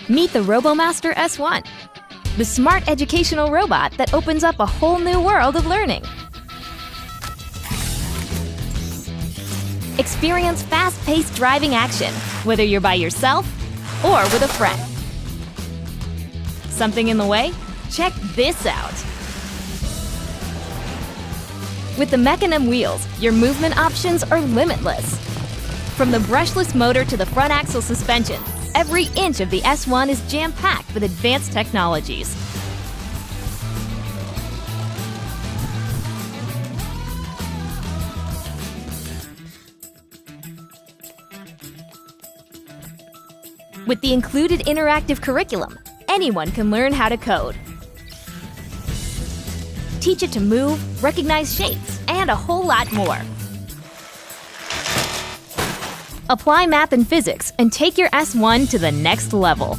Meet the Robomaster S1, the smart educational robot that opens up a whole new world of learning. Experience fast-paced driving action, whether you're by yourself or with a friend. Something in the way? Check this out! With the Mechanism wheels, your movement options are limitless. From the brushless motor to the front axle suspension, every inch of the S1 is jam-packed with advanced technologies. With the included interactive curriculum, anyone can learn how to code. Teach it to move, recognize shapes, and a whole lot more. Apply math and physics and take your S1 to the next level.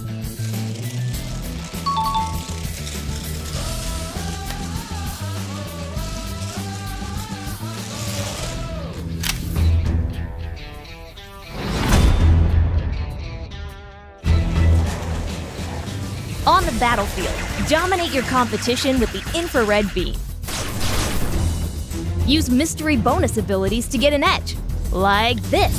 On the battlefield, dominate your competition with the infrared beam. Use mystery bonus abilities to get an edge, like this.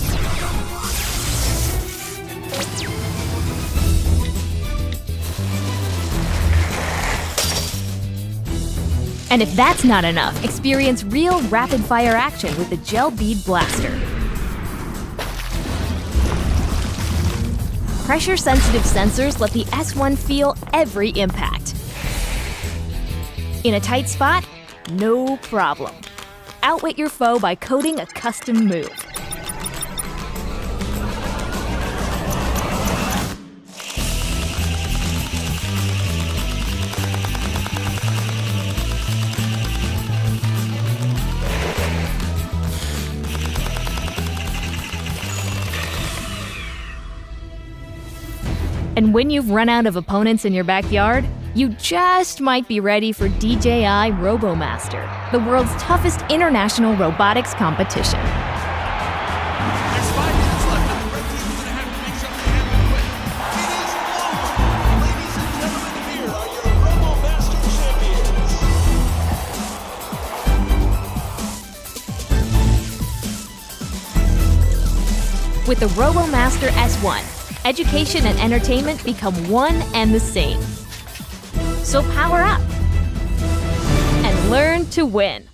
And if that's not enough, experience real rapid-fire action with the Gel Bead Blaster. Pressure-sensitive sensors let the S1 feel every impact. In a tight spot? No problem. Outwit your foe by coding a custom move. And when you've run out of opponents in your backyard, you just might be ready for DJI Robomaster, the world's toughest international robotics competition. There's 5 minutes left, and the red team is going to have to make something happen quick. It is over. Ladies and gentlemen, here are your Robomaster champions. With the Robomaster S1, education and entertainment become one and the same. So power up and learn to win.